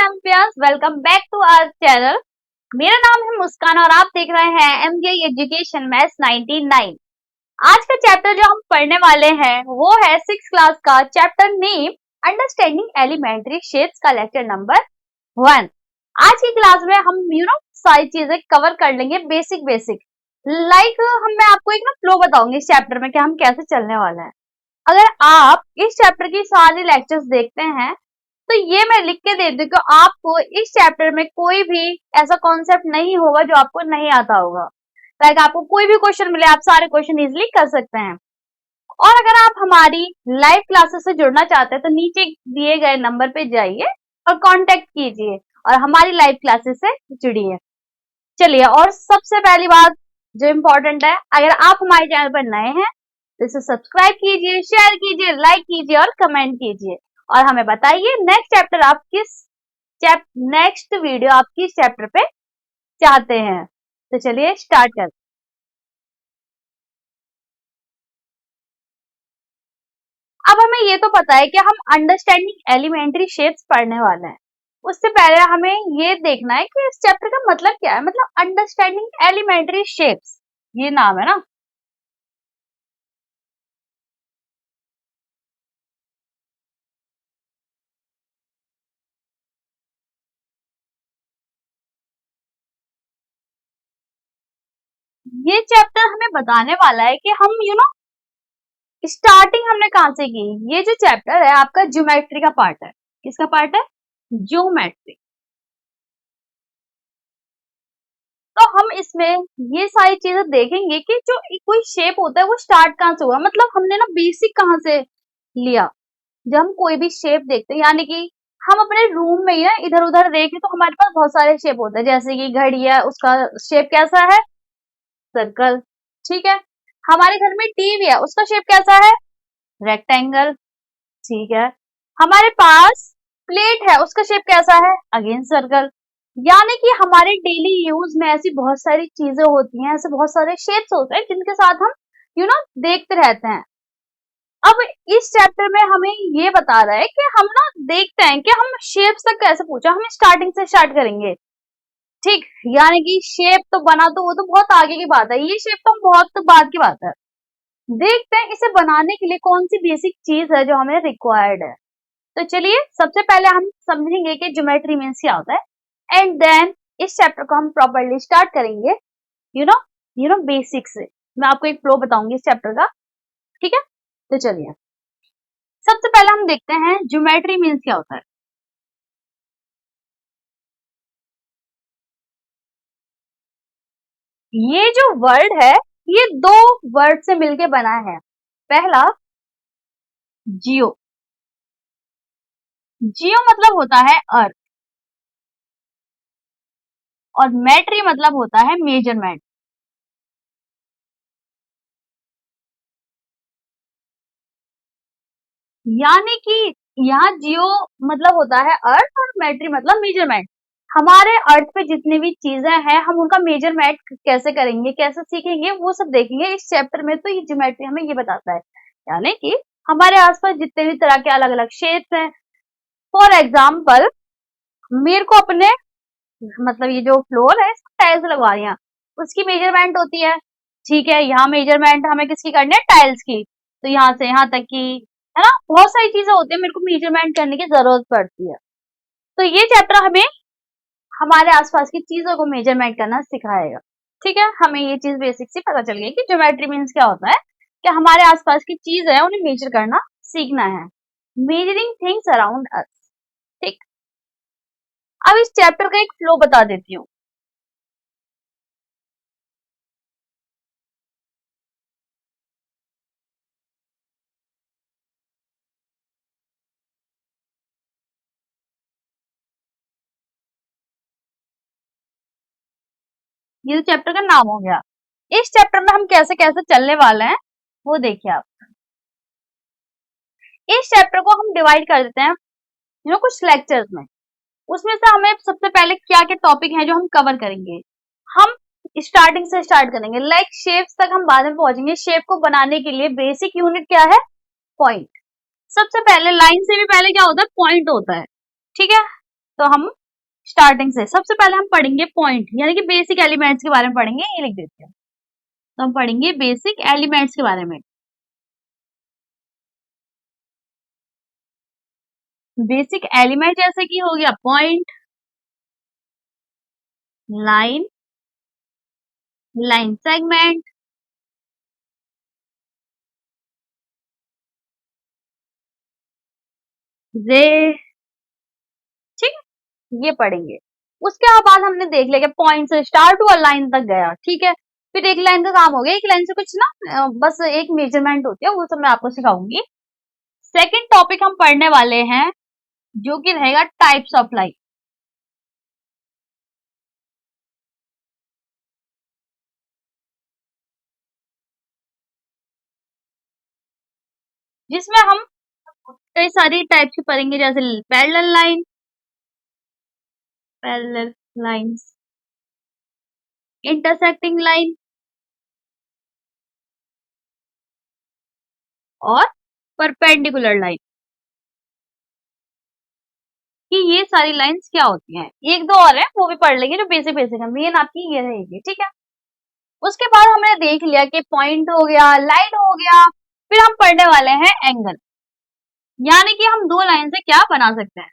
Champions, welcome back to our channel. मेरा नाम है मुस्कान और आप देख रहे हैं एमजे एजुकेशन मैथ्स 99। आज का चैप्टर जो हम पढ़ने वाले हैं वो है 6th क्लास का chapter name understanding elementary shapes का लेक्चर नंबर 1। आज की क्लास में हम सारी चीजें कवर कर लेंगे बेसिक मैं आपको एक फ्लो बताऊंगी इस चैप्टर में कि हम कैसे चलने वाले हैं। अगर आप इस चैप्टर की सारी लेक्चर्स देखते हैं तो ये मैं लिख के दे दूं कि आपको इस चैप्टर में कोई भी ऐसा कॉन्सेप्ट नहीं होगा जो आपको नहीं आता होगा। लाइक आपको कोई भी क्वेश्चन मिले आप सारे क्वेश्चन इजीली कर सकते हैं। और अगर आप हमारी लाइव क्लासेस से जुड़ना चाहते हैं तो नीचे दिए गए नंबर पे जाइए और कांटेक्ट कीजिए और हमारी लाइव क्लासेस से जुड़िए। चलिए, और सबसे पहली बात जो इम्पोर्टेंट है, अगर आप हमारे चैनल पर नए हैं तो इसे सब्सक्राइब कीजिए, शेयर कीजिए, लाइक कीजिए और कमेंट कीजिए और हमें बताइए नेक्स्ट वीडियो आप किस चैप्टर पे चाहते हैं। तो चलिए स्टार्ट करते हैं। अब हमें ये तो पता है कि हम अंडरस्टैंडिंग एलिमेंट्री शेप्स पढ़ने वाले हैं। उससे पहले हमें ये देखना है कि इस चैप्टर का मतलब क्या है। मतलब अंडरस्टैंडिंग एलिमेंट्री शेप्स, ये नाम है ना। ये चैप्टर हमें बताने वाला है कि हम स्टार्टिंग हमने कहां से की। ये जो चैप्टर है आपका ज्योमेट्री का पार्ट है। किसका पार्ट है? ज्योमेट्री। तो हम इसमें ये सारी चीजें देखेंगे कि जो कोई शेप होता है वो स्टार्ट कहां से हुआ। मतलब हमने ना बेसिक कहां से लिया। जब हम कोई भी शेप देखते हैं, यानी कि हम अपने रूम में ही ना इधर उधर देखें तो हमारे पास बहुत सारे शेप होते हैं। जैसे कि घड़ी है, उसका शेप कैसा है? सर्कल। ठीक है। हमारे घर में टीवी है, उसका शेप कैसा है? रेक्टेंगल। ठीक है। हमारे पास प्लेट है, उसका शेप कैसा है? Again circle. यानी कि हमारे डेली यूज में ऐसी बहुत सारी चीजें होती हैं, ऐसे बहुत सारे शेप्स होते हैं जिनके साथ हम देखते रहते हैं। अब इस चैप्टर में हमें ये बता रहा है कि हम ना देखते हैं कि हम शेप्स तक कैसे पहुंचा। हम स्टार्टिंग से स्टार्ट करेंगे। ठीक, यानी कि शेप तो बना तो वो तो बहुत आगे की बात है, ये शेप तो हम बहुत बाद की बात है। देखते हैं इसे बनाने के लिए कौन सी बेसिक चीज है जो हमें रिक्वायर्ड है। तो चलिए सबसे पहले हम समझेंगे कि ज्योमेट्री मीन्स क्या होता है एंड देन इस चैप्टर को हम प्रॉपर्ली स्टार्ट करेंगे बेसिक से। मैं आपको एक फ्लो बताऊंगी इस चैप्टर का। ठीक है। तो चलिए सबसे पहले हम देखते हैं ज्योमेट्री मीन्स क्या होता है। ये जो वर्ड है ये दो वर्ड से मिलके बना है। पहला जियो। जियो मतलब होता है अर्थ और मेट्री मतलब होता है मेजरमेंट। यानी कि यहाँ जियो मतलब होता है अर्थ और मेट्री मतलब मेजरमेंट। हमारे अर्थ पे जितनी भी चीजें हैं हम उनका मेजरमेंट कैसे करेंगे, कैसे सीखेंगे, वो सब देखेंगे इस चैप्टर में। तो ये ज्योमेट्री हमें ये बताता है, यानी कि हमारे आसपास जितने भी तरह के अलग अलग शेप्स हैं। फॉर एग्जाम्पल मेरे को अपने ये जो फ्लोर है इसको टाइल्स लगवानी है, उसकी मेजरमेंट होती है। ठीक है, यहाँ मेजरमेंट हमें किसकी करनी है? टाइल्स की। तो यहाँ से यहाँ तक की, है ना, बहुत सारी चीजें होती है, मेरे को मेजरमेंट करने की जरूरत पड़ती है। तो ये चैप्टर हमें हमारे आसपास की चीजों को मेजरमेंट करना सिखाएगा। ठीक है, हमें ये चीज बेसिक से पता चल गई कि ज्योमेट्री मीन्स क्या होता है कि हमारे आसपास की चीज है उन्हें मेजर करना सीखना है। Measuring things around us. ठीक। अब इस चैप्टर का एक फ्लो बता देती हूँ। ये तो चैप्टर का नाम हो गया। इस चैप्टर में हम कैसे कैसे चलने वाले हैं वो देखिए आप। इस चैप्टर को हम डिवाइड कर देते हैं कुछ लेक्चर्स में। उसमें से हमें सबसे पहले क्या क्या टॉपिक है जो हम कवर करेंगे। हम स्टार्टिंग से स्टार्ट करेंगे, लाइक शेप्स तक हम बाद में पहुंचेंगे। शेप को बनाने के लिए बेसिक यूनिट क्या है? पॉइंट। सबसे पहले लाइन से भी पहले क्या होता है? पॉइंट होता है। ठीक है। तो हम स्टार्टिंग से सबसे पहले हम पढ़ेंगे पॉइंट यानी कि बेसिक एलिमेंट्स के बारे में पढ़ेंगे, ये लिख देते हैं। तो हम पढ़ेंगे बेसिक एलिमेंट्स के बारे में। बेसिक एलिमेंट जैसे कि हो गया पॉइंट, लाइन, लाइन सेगमेंट, रे, ठीक है, ये पढ़ेंगे। उसके बाद हमने देख लिया कि पॉइंट से स्टार्ट हुआ लाइन तक गया, ठीक है। फिर एक लाइन का काम हो गया, एक लाइन से कुछ ना बस एक मेजरमेंट होती है, वो सब मैं आपको सिखाऊंगी। सेकंड टॉपिक हम पढ़ने वाले हैं जो कि रहेगा टाइप्स ऑफ लाइन, जिसमें हम कई सारी टाइप्स की पढ़ेंगे, जैसे parallel line, parallel lines, intersecting line और परपेंडिकुलर लाइन, कि ये सारी लाइंस क्या होती हैं। एक दो और है वो भी पढ़ लेंगे जो बेसिक बेसिक है, मेन आपकी ये रहेगी, ठीक है। उसके बाद हमने देख लिया कि पॉइंट हो गया, लाइन हो गया, फिर हम पढ़ने वाले हैं एंगल, यानी कि हम दो लाइन से क्या बना सकते हैं।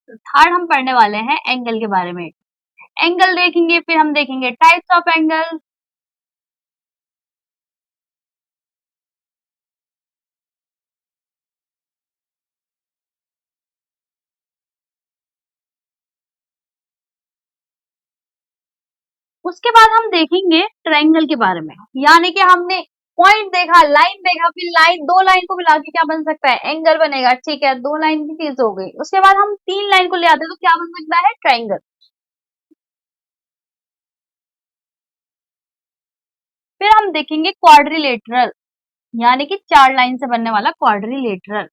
तो थर्ड हम पढ़ने वाले हैं एंगल के बारे में। एंगल देखेंगे, फिर हम देखेंगे टाइप्स ऑफ एंगल, उसके बाद हम देखेंगे ट्रायंगल के बारे में, यानी कि हमने पॉइंट देखा, लाइन देखा, फिर लाइन दो लाइन को मिला के क्या बन सकता है, एंगल बनेगा, ठीक है। दो लाइन की चीज हो गई। उसके बाद हम तीन लाइन को ले आते हैं तो क्या बन सकता है, ट्रायंगल। फिर हम देखेंगे क्वाड्रिलेटरल, यानी कि चार लाइन से बनने वाला क्वाड्रिलेटरल।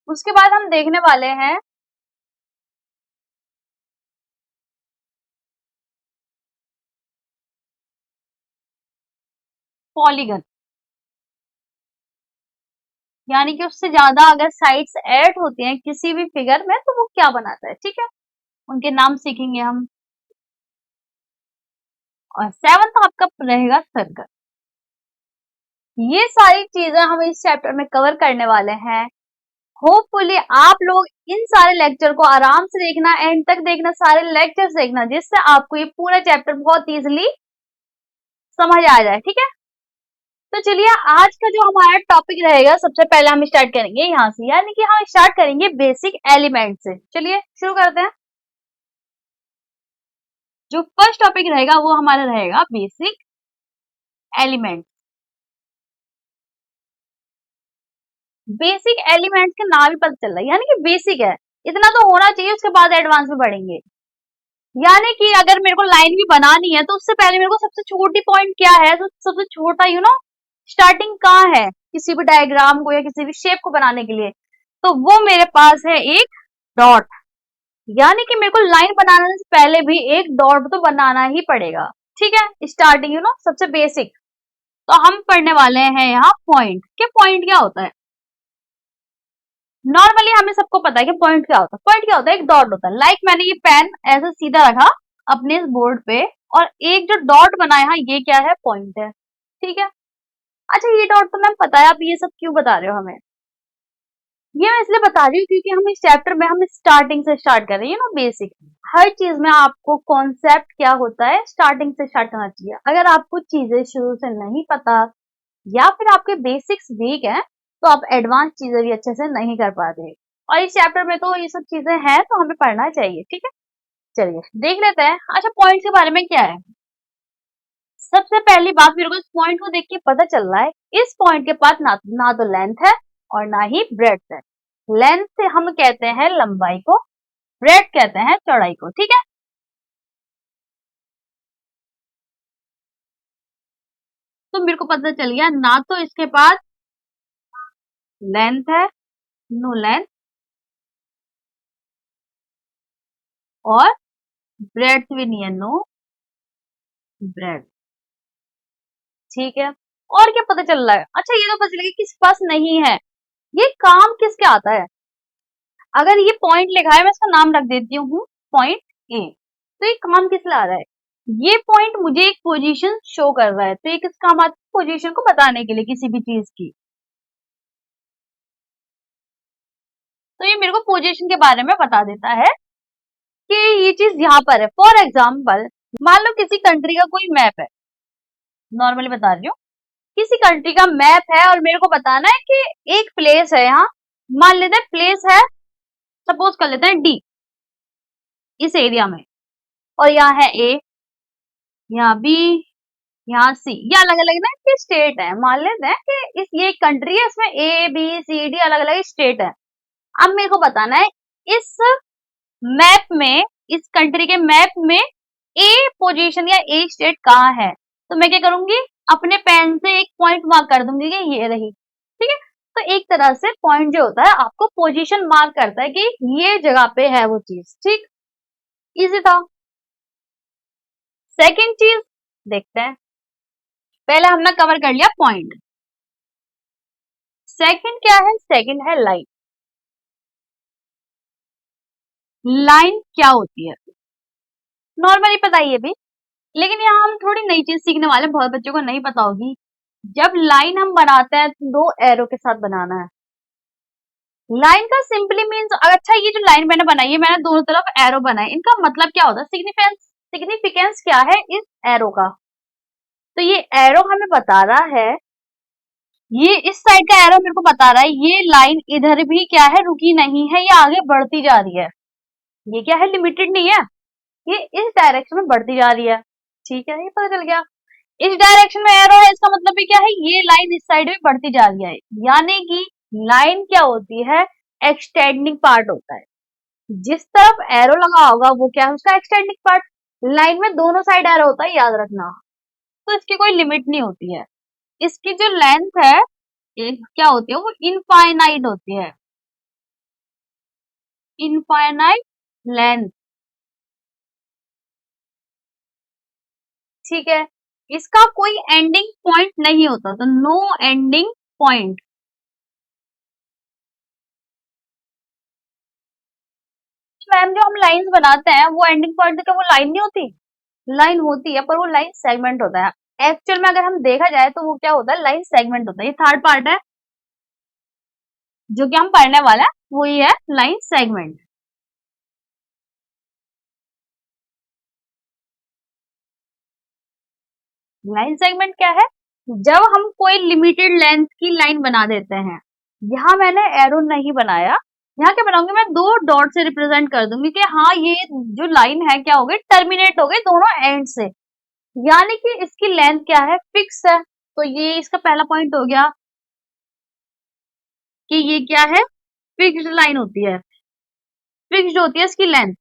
उसके बाद हम देखने वाले हैं पॉलीगन, यानी कि उससे ज्यादा अगर साइड्स ऐड होती हैं किसी भी फिगर में तो वो क्या बनाता है, ठीक है। उनके नाम सीखेंगे हम। और सेवंथ आपका रहेगा सर्कल। ये सारी चीजें हम इस चैप्टर में कवर करने वाले हैं। होपफुली आप लोग इन सारे लेक्चर को आराम से देखना, एंड तक देखना, सारे लेक्चर्स देखना, जिससे आपको ये पूरा चैप्टर बहुत इजीली समझ आ जाए, ठीक है। तो चलिए आज का जो हमारा टॉपिक रहेगा, सबसे पहले हम स्टार्ट करेंगे यहाँ से, यानी कि हम स्टार्ट करेंगे बेसिक एलिमेंट से। चलिए शुरू करते हैं। जो फर्स्ट टॉपिक रहेगा वो हमारा रहेगा बेसिक एलिमेंट। बेसिक एलिमेंट्स के नाम ही पता चल रहा है, यानी कि बेसिक है, इतना तो होना चाहिए, उसके बाद एडवांस में बढ़ेंगे। यानी कि अगर मेरे को लाइन भी बनानी है तो उससे पहले मेरे को सबसे छोटी पॉइंट क्या है, तो सबसे छोटा स्टार्टिंग कहाँ है किसी भी डायग्राम को या किसी भी शेप को बनाने के लिए, तो वो मेरे पास है एक डॉट। यानी कि मेरे को लाइन बनाने से पहले भी एक डॉट तो बनाना ही पड़ेगा, ठीक है। स्टार्टिंग सबसे बेसिक। तो हम पढ़ने वाले हैं यहाँ पॉइंट के। पॉइंट क्या होता है, नॉर्मली हमें सबको पता है कि पॉइंट क्या होता है। पॉइंट क्या होता है, एक डॉट होता है। लाइक मैंने ये पेन ऐसे सीधा रखा अपने इस बोर्ड पे, और एक जो डॉट बनाया है ये क्या है, पॉइंट है, ठीक है। अच्छा ये डॉट तो मैम पता है, आप ये सब क्यों बता रहे हो हमें। ये मैं इसलिए बता रही हूँ क्योंकि हम इस चैप्टर में हम स्टार्टिंग से स्टार्ट कर रहे हैं, बेसिक। हर चीज में आपको कॉन्सेप्ट क्या होता है स्टार्टिंग से स्टार्ट करना चाहिए। अगर आपको चीजें शुरू से नहीं पता या फिर आपके बेसिक्स वीक हैं तो आप एडवांस चीजें भी अच्छे से नहीं कर पाते। और इस चैप्टर में तो ये सब चीजें हैं तो हमें पढ़ना चाहिए, ठीक है। चलिए देख लेते हैं। अच्छा पॉइंट के बारे में क्या है, सबसे पहली बात मेरे को इस पॉइंट को देख के पता चल रहा है, इस पॉइंट के पास ना तो लेंथ है और ना ही ब्रेड्थ है। लेंथ से हम कहते हैं लंबाई को, ब्रेड्थ कहते हैं चौड़ाई को, ठीक है। तो मेरे को पता चल गया, ना तो इसके पास लेंथ है, नो लेंथ, और ब्रेड्थ भी नहीं है, नो ब्रेड्थ। ठीक है। और क्या पता चल रहा है? अच्छा ये तो पता चल गया किस पास नहीं है। ये काम किसके आता है? अगर ये पॉइंट लिखा है मैं इसका नाम रख देती हूँ पॉइंट ए। तो ये काम किस लिए आ रहा है? ये पॉइंट मुझे एक पोजीशन शो कर रहा है, तो ये किस काम आता है? पोजीशन को बताने के लिए किसी भी चीज की। तो ये मेरे को पोजीशन के बारे में बता देता है कि ये चीज यहाँ पर है। फॉर एग्जाम्पल मान लो किसी कंट्री का कोई मैप है, नॉर्मली बता रही हूँ, किसी कंट्री का मैप है और मेरे को बताना है कि एक प्लेस है यहाँ, मान लेते हैं प्लेस है, सपोज कर लेते हैं डी इस एरिया में, और यहाँ है ए, यहाँ बी, यहाँ सी, ये अलग अलग ना इसके स्टेट है। मान लेते हैं कि ये एक कंट्री है, इसमें ए बी सी डी अलग अलग स्टेट है। अब मेरे को बताना है इस मैप में, इस कंट्री के मैप में ए पोजीशन या ए स्टेट कहाँ है। तो मैं क्या करूंगी, अपने पेन से एक पॉइंट मार्क कर दूंगी कि ये रही। ठीक है, तो एक तरह से पॉइंट जो होता है आपको पोजीशन मार्क करता है कि ये जगह पे है वो चीज। ठीक, इजी था। सेकंड चीज देखते हैं, पहले हमने कवर कर लिया पॉइंट। सेकंड क्या है? सेकंड है लाइन। लाइन क्या होती है नॉर्मली पता ही है भी, लेकिन यहाँ हम थोड़ी नई चीज सीखने वाले हैं, बहुत बच्चों को नहीं पता होगी। जब लाइन हम बनाते हैं तो दो एरो के साथ बनाना है। लाइन का सिंपली मीन्स, अच्छा ये जो लाइन मैंने बनाई है, मैंने दोनों तरफ एरो बनाए, इनका मतलब क्या होता है? सिग्निफिकेंस क्या है इस एरो का? तो ये एरो हमें बता रहा है, ये इस साइड का एरो मेरे को बता रहा है ये लाइन इधर भी क्या है, रुकी नहीं है, ये आगे बढ़ती जा रही है। ये क्या है, लिमिटेड नहीं है, ये इस डायरेक्शन में बढ़ती जा रही है। ठीक है, ये पता चल गया। इस डायरेक्शन में एरो है, इसका मतलब भी क्या है, ये लाइन इस साइड में बढ़ती जा रही है। यानी कि लाइन क्या होती है? एक्सटेंडिंग पार्ट होता है। जिस तरफ एरो लगा होगा वो क्या है, उसका एक्सटेंडिंग पार्ट। लाइन में दोनों साइड एरो होता है, याद रखना। तो इसकी कोई लिमिट नहीं होती है। इसकी जो लेंथ है एक क्या होती है, वो इनफाइनाइट होती है, इनफाइनाइट लेंथ। ठीक है, इसका कोई एंडिंग पॉइंट नहीं होता, तो नो एंडिंग पॉइंट। मैम जो हम लाइंस बनाते हैं वो एंडिंग पॉइंट क्या वो लाइन नहीं होती? लाइन होती है, पर वो लाइन सेगमेंट होता है। एक्चुअल में अगर हम देखा जाए तो वो क्या होता है, लाइन सेगमेंट होता है। ये थर्ड पार्ट है जो कि हम पढ़ने वाला है, वो ही है लाइन सेगमेंट। लाइन सेगमेंट क्या है? जब हम कोई लिमिटेड लेंथ की लाइन बना देते हैं, यहाँ मैंने एरो नहीं बनाया, यहाँ क्या बनाऊंगी मैं, दो डॉट से रिप्रेजेंट कर दूंगी कि हाँ ये जो लाइन है क्या हो गई, टर्मिनेट हो गई दोनों एंड से। यानी कि इसकी लेंथ क्या है, फिक्स है। तो ये इसका पहला पॉइंट हो गया कि ये क्या है, फिक्स्ड लाइन होती है, फिक्स्ड होती है इसकी लेंथ।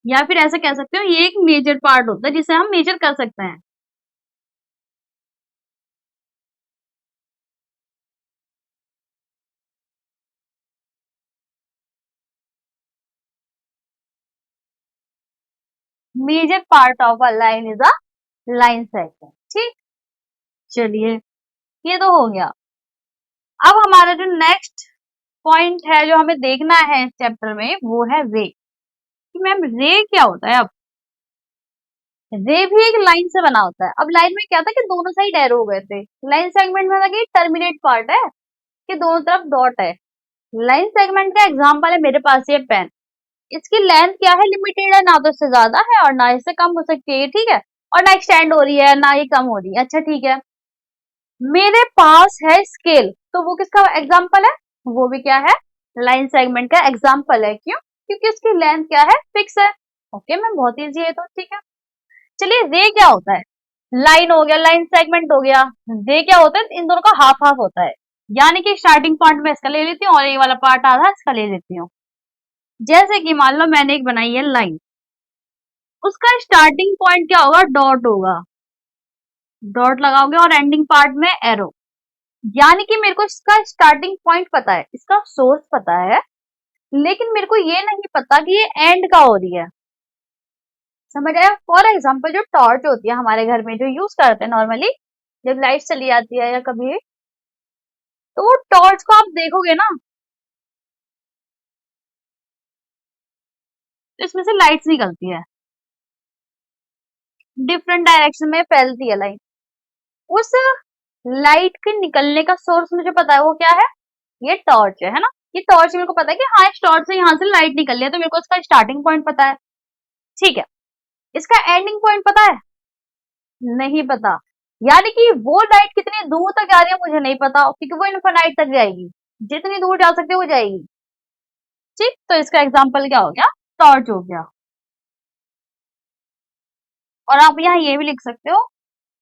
या फिर ऐसे कह सकते हो ये एक मेजर पार्ट होता है जिसे हम मेजर कर सकते हैं। Measure part of a line is a line segment. ठीक, चलिए ये तो हो गया। अब हमारा जो नेक्स्ट पॉइंट है जो हमें देखना है इस चैप्टर में, वो है रे। कि मैम रे क्या होता है? अब रे भी एक लाइन से बना होता है। अब लाइन में क्या था कि दोनों साइड एरो हो गए थे, लाइन सेगमेंट में था कि टर्मिनेट पार्ट है कि दोनों तरफ डॉट है। लाइन सेगमेंट का एग्जांपल है मेरे पास ये पेन, इसकी लेंथ क्या है, लिमिटेड है, ना तो इससे ज्यादा है और ना इससे कम हो सकती है। ठीक है, और ना एक्सटेंड हो रही है ना ये कम हो रही है। अच्छा ठीक है, मेरे पास है स्केल, तो वो किसका एग्जांपल है? वो भी क्या है, लाइन सेगमेंट का एग्जांपल है। क्यों? क्योंकि इसकी लेंथ क्या है, फिक्स है। ओके मैम बहुत इजी है, तो ठीक है। चलिए रे क्या होता है? लाइन हो गया, लाइन सेगमेंट हो गया, रे क्या होता है, इन दोनों का हाफ हाफ होता है। यानी कि स्टार्टिंग पॉइंट में इसका ले लेती हूँ और ये वाला पार्ट आधा इसका ले लेती हूँ। जैसे कि मान लो मैंने एक बनाई है लाइन, उसका स्टार्टिंग पॉइंट क्या होगा, डॉट होगा, डॉट लगाओगे और एंडिंग पार्ट में एरो। यानी कि मेरे को इसका स्टार्टिंग पॉइंट पता है, इसका सोर्स पता है, लेकिन मेरे को ये नहीं पता कि ये एंड का हो रही है। समझ आया? फॉर एग्जाम्पल जो टॉर्च होती है हमारे घर में जो यूज करते हैं नॉर्मली, जब लाइट चली जाती है या कभी, तो वो टॉर्च को आप देखोगे ना, तो इसमें से लाइट्स निकलती है, डिफरेंट डायरेक्शन में फैलती है लाइट। उस लाइट के निकलने का सोर्स मुझे पता है, वो क्या है? ये टॉर्च है ना? ये टॉर्च मेरे को पता है कि हाँ, इस टॉर्च से यहाँ से लाइट निकल रही है, तो मेरे को इसका स्टार्टिंग पॉइंट पता है। ठीक है, इसका एंडिंग पॉइंट पता है? नहीं पता। यानी कि वो लाइट कितनी दूर तक जा रही है मुझे नहीं पता, क्योंकि वो इनफिनाइट तक जाएगी, जितनी दूर जा सकते हो वो जाएगी। ठीक, तो इसका एग्जाम्पल क्या हो गया? टॉर्च हो गया। और आप यहाँ ये भी लिख सकते हो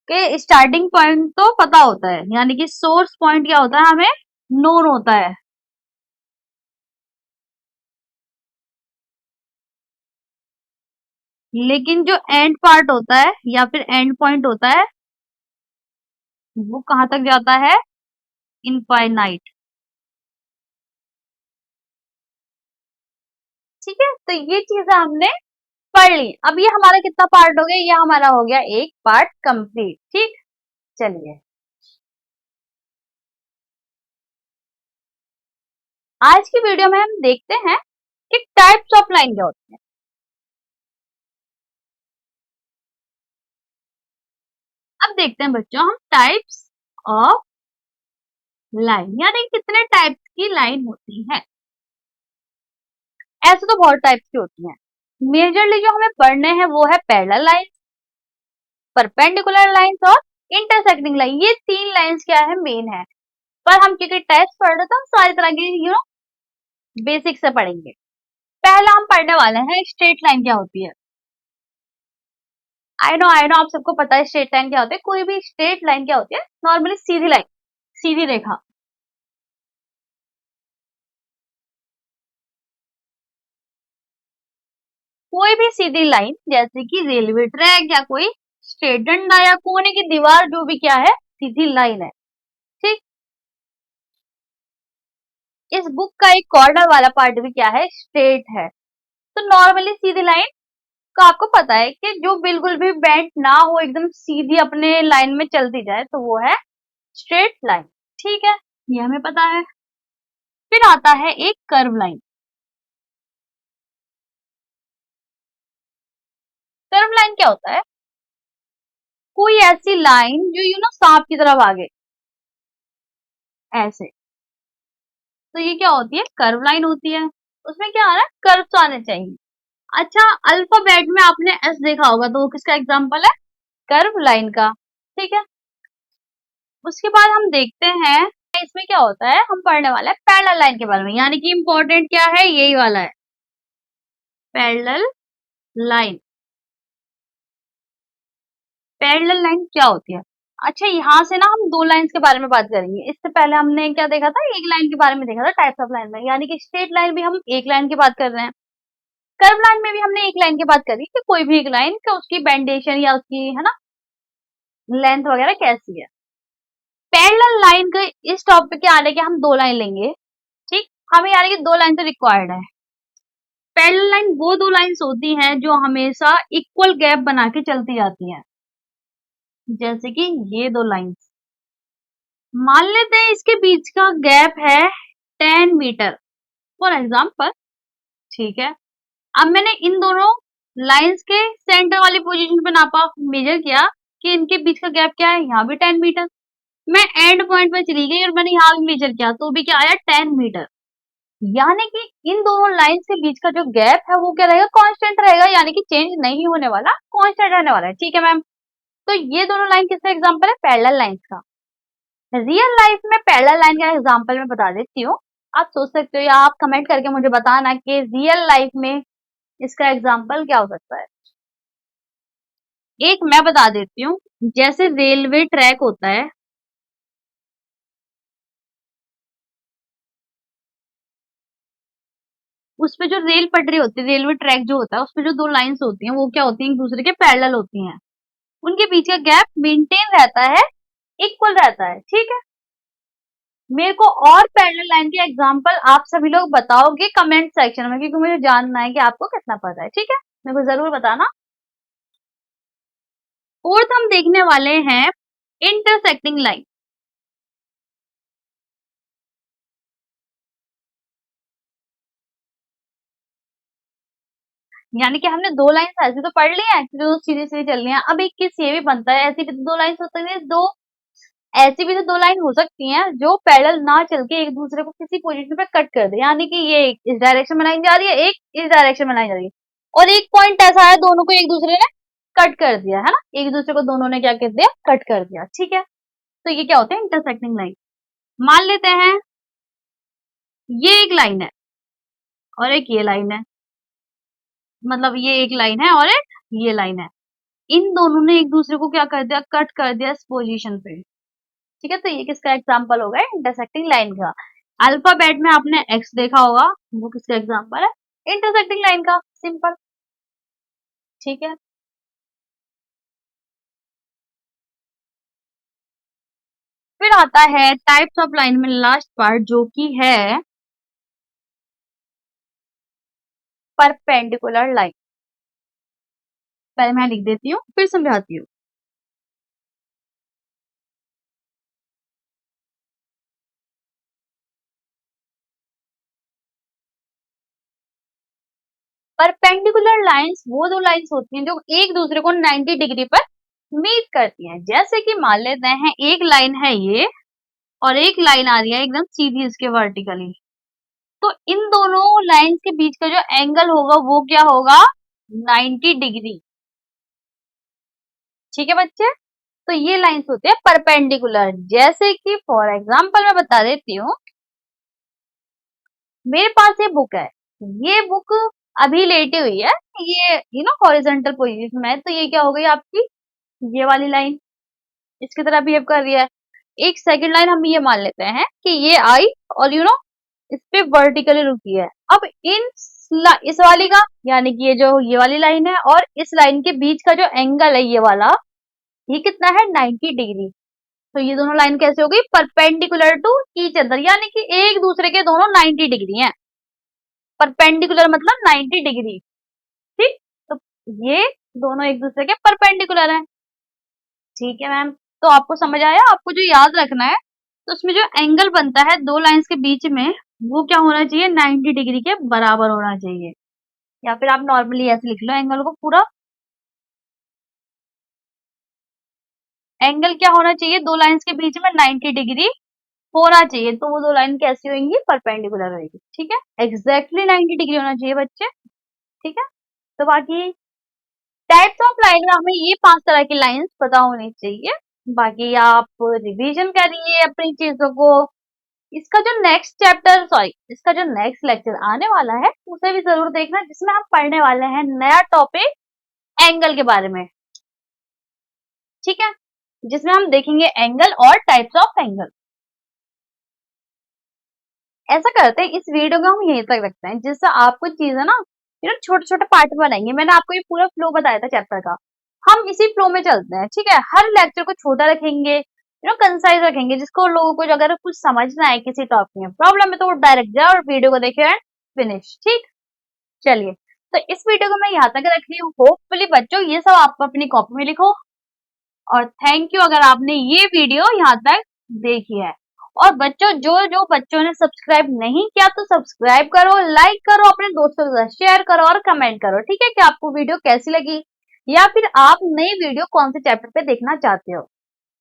कि स्टार्टिंग पॉइंट तो पता होता है, यानी कि सोर्स पॉइंट क्या होता है हमें नोन होता है। लेकिन जो एंड पार्ट होता है या फिर एंड पॉइंट होता है, वो कहाँ तक जाता है? इनफाइनाइट। ठीक है, तो ये चीजें हमने पढ़ ली। अब ये हमारा कितना पार्ट हो गया? ये हमारा हो गया एक पार्ट कंप्लीट। ठीक, चलिए आज की वीडियो में हम देखते हैं कि टाइप्स ऑफ लाइन क्या होती है। अब देखते हैं बच्चों हम टाइप्स ऑफ लाइन, यानी कितने टाइप्स की लाइन होती है। ऐसे तो बहुत टाइप्स की होती हैं। मेजरली जो हमें पढ़ने हैं वो है पैरेलल लाइन, परपेंडिकुलर लाइंस और इंटरसेक्टिंग लाइन। ये तीन लाइंस क्या है? मेन है। पर हम क्योंकि टाइप्स पढ़ रहे तो हम सारी तरह के बेसिक से पढ़ेंगे। पहला हम पढ़ने वाले हैं स्ट्रेट लाइन क्या होती है। आई नो आप सबको पता है स्ट्रेट लाइन क्या होती है। कोई भी स्ट्रेट लाइन क्या होती है? नॉर्मली सीधी लाइन, सीधी रेखा। कोई भी सीधी लाइन जैसे कि रेलवे ट्रैक या कोई स्ट्रेट डंडा या कोने की दीवार, जो भी क्या है? सीधी लाइन है। ठीक, इस बुक का एक कॉर्नर वाला पार्ट भी क्या है? स्ट्रेट है। तो नॉर्मली सीधी लाइन का आपको पता है कि जो बिल्कुल भी बेंट ना हो, एकदम सीधी अपने लाइन में चलती जाए, तो वो है स्ट्रेट लाइन। ठीक है, ये हमें पता है। फिर आता है एक कर्व लाइन। कर्व लाइन क्या होता है? कोई ऐसी लाइन जो सांप की तरफ आगे, ऐसे, तो ये क्या होती है? कर्व लाइन होती है। उसमें क्या आ रहा है? कर्व्स आने चाहिए। अच्छा, अल्फाबेट में आपने एस देखा होगा, तो वो किसका एग्जाम्पल है? कर्व लाइन का। ठीक है, उसके बाद हम देखते हैं इसमें क्या होता है। हम पढ़ने वाले हैं पैरेलल लाइन के बारे में, यानी कि इंपॉर्टेंट क्या है? यही वाला है, पैरेलल लाइन। पैरेलल लाइन क्या होती है? अच्छा, यहाँ से ना हम दो लाइंस के बारे में बात करेंगे। इससे पहले हमने क्या देखा था? एक लाइन के बारे में देखा था, टाइप्स ऑफ लाइन में, यानी कि स्ट्रेट लाइन भी हम एक लाइन की बात कर रहे हैं, कर्व लाइन में भी हमने एक लाइन की बात करी कि कोई भी एक लाइन का उसकी बेंडेशन या उसकी है ना लेंथ वगैरह कैसी है। पैरेलल लाइन के इस टॉपिक के आने के हम दो लाइन लेंगे। ठीक, हमें यानी कि दो लाइन तो रिक्वायर्ड है। पैरेलल लाइन वो दो लाइंस होती हैं जो हमेशा इक्वल गैप बना के चलती जाती हैं, जैसे कि ये दो लाइंस। मान लेते हैं इसके बीच का गैप है 10 मीटर फॉर एग्जाम्पल। ठीक है, अब मैंने इन दोनों लाइंस के सेंटर वाली पोजीशन पे नापा, मेजर किया कि इनके बीच का गैप क्या है? यहाँ भी 10 मीटर। मैं एंड पॉइंट पे चली गई और मैंने यहाँ भी मेजर किया, तो भी क्या आया? 10 मीटर। यानी कि इन दोनों लाइंस के बीच का जो गैप है वो क्या रहेगा? कांस्टेंट रहेगा, यानी कि चेंज नहीं होने वाला, कांस्टेंट रहने वाला है। ठीक है मैम, तो ये दोनों लाइन किसका एग्जांपल है? पैरेलल लाइंस का। रियल लाइफ में पैरेलल लाइन का एग्जांपल मैं बता देती हूँ, आप सोच सकते हो या आप कमेंट करके मुझे बताना कि रियल लाइफ में इसका एग्जांपल क्या हो सकता है। एक मैं बता देती हूँ, जैसे रेलवे ट्रैक होता है, उसपे जो रेल पटरी होती है, रेलवे ट्रैक जो होता है, उसपे जो दो लाइंस होती हैं वो क्या होती हैं? एक दूसरे के पैरेलल होती हैं। उनके बीच का गैप मेंटेन रहता है, इक्वल रहता है। ठीक है, मेरे को और पैरेलल लाइन के एग्जांपल आप सभी लोग बताओगे कमेंट सेक्शन में, क्योंकि मुझे जानना है कि आपको कितना पता है। ठीक है, मेरे को जरूर बताना। फोर्थ हम देखने वाले हैं इंटरसेक्टिंग लाइन। यानी कि हमने दो लाइन ऐसे तो पढ़ ली है कि जो सीधे सीधे चल रही है। अब एक केस ये भी बनता है, ऐसी भी तो दो लाइन हो सकती है, दो ऐसी भी तो दो लाइन हो सकती हैं जो पैरेलल ना चल के एक दूसरे को किसी पोजीशन पे कट कर दे। यानी कि ये एक इस डायरेक्शन में लाइन जा रही है, एक इस डायरेक्शन में लाइन जा रही है, और एक पॉइंट ऐसा है दोनों को एक दूसरे ने कट कर दिया है ना, एक दूसरे को दोनों ने क्या कर दिया, कट कर दिया। ठीक है, तो ये क्या होता है, इंटरसेक्टिंग लाइन। मान लेते हैं ये एक लाइन है और एक ये लाइन है, मतलब ये एक लाइन है और एक ये लाइन है, इन दोनों ने एक दूसरे को क्या कर दिया, कट कर दिया इस पोजीशन पे। ठीक है, तो ये किसका एग्जांपल हो गया, इंटरसेक्टिंग लाइन का। अल्फाबेट में आपने एक्स देखा होगा, वो किसका एग्जांपल है, इंटरसेक्टिंग लाइन का, सिंपल। ठीक है, फिर आता है टाइप्स ऑफ लाइन में लास्ट पार्ट जो कि है परपेंडिकुलर लाइन। पहले मैं लिख देती हूँ फिर समझाती हूँ। परपेंडिकुलर लाइंस वो दो लाइंस होती हैं जो एक दूसरे को 90 डिग्री पर मीट करती हैं। जैसे कि मान लेते हैं एक लाइन है ये और एक लाइन आ रही है एकदम सीधी इसके वर्टिकली, तो इन दोनों लाइंस के बीच का जो एंगल होगा वो क्या होगा, 90 डिग्री। ठीक है बच्चे, तो ये लाइंस होती है परपेंडिकुलर। जैसे कि फॉर एग्जांपल मैं बता देती हूँ, मेरे पास ये बुक है, ये बुक अभी लेटी हुई है, ये हॉरिजॉन्टल पोजीशन में है, तो ये क्या हो गई आपकी, ये वाली लाइन इसकी तरह बिहेव कर रही है। एक सेकंड लाइन हम ये मान लेते हैं कि ये आई और इस पे वर्टिकली रुकी है। अब इस वाली का, यानी कि ये जो ये वाली लाइन है और इस लाइन के बीच का जो एंगल है ये वाला, ये कितना है, 90 डिग्री। तो ये दोनों लाइन कैसे हो गई, परपेंडिकुलर टू ईच अदर, यानी कि एक दूसरे के दोनों 90 डिग्री हैं। परपेंडिकुलर मतलब 90 डिग्री। ठीक, तो ये दोनों एक दूसरे के परपेंडिकुलर हैं। ठीक है मैम, तो आपको समझ आया, आपको जो याद रखना है, तो उसमें जो एंगल बनता है दो लाइंस के बीच में, वो क्या होना चाहिए, 90 डिग्री के बराबर होना चाहिए। या फिर आप नॉर्मली ऐसे लिख लो एंगल को पूरा, एंगल क्या होना चाहिए, दो लाइंस के बीच में 90 डिग्री होना चाहिए, तो वो दो लाइन कैसी होंगी, परपेंडिकुलर होगी। ठीक है, एग्जैक्टली 90 डिग्री होना चाहिए बच्चे। ठीक है, तो बाकी टाइप्स ऑफ लाइन में हमें ये 5 तरह की लाइंस पता होनी चाहिए। बाकी आप रिवीजन करिए अपनी चीजों को। इसका जो नेक्स्ट चैप्टर, सॉरी, इसका जो नेक्स्ट लेक्चर आने वाला है उसे भी जरूर देखना, जिसमें हम पढ़ने वाले हैं नया टॉपिक एंगल के बारे में। ठीक है, जिसमें हम देखेंगे एंगल और टाइप्स ऑफ एंगल। ऐसा करते हैं, इस वीडियो को हम यहीं तक रखते हैं, जिससे आपको चीजें ना छोटे छोटे पार्ट बनाएंगे। मैंने आपको ये पूरा फ्लो बताया था चैप्टर का, हम इसी फ्लो में चलते हैं। ठीक है, हर लेक्चर को छोटा रखेंगे, कंसाइज रखेंगे, जिसको लोगों को अगर कुछ समझना है किसी टॉपिक में प्रॉब्लम है तो वो डायरेक्ट जाए और वीडियो को देखे एंड फिनिश। ठीक, चलिए, तो इस वीडियो को मैं यहाँ तक रख रही हूँ। होपफुली बच्चों ये सब आप अपनी कॉपी में लिखो, और थैंक यू अगर आपने ये वीडियो यहाँ तक देखी है। और बच्चों, जो जो बच्चों ने सब्सक्राइब नहीं किया तो सब्सक्राइब करो, लाइक करो, अपने दोस्तों के साथ शेयर करो और कमेंट करो। ठीक है, कि आपको वीडियो कैसी लगी या फिर आप नई वीडियो कौन से चैप्टर पे देखना चाहते हो।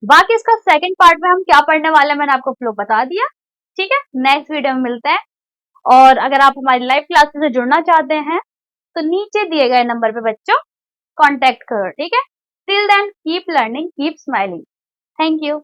बाकी इसका सेकंड पार्ट में हम क्या पढ़ने वाले हैं मैंने आपको फ्लो बता दिया। ठीक है, नेक्स्ट वीडियो में मिलते हैं। और अगर आप हमारी लाइव क्लासेस से जुड़ना चाहते हैं तो नीचे दिए गए नंबर पे बच्चों कांटेक्ट करो। ठीक है, till then keep learning, keep smiling. Thank you.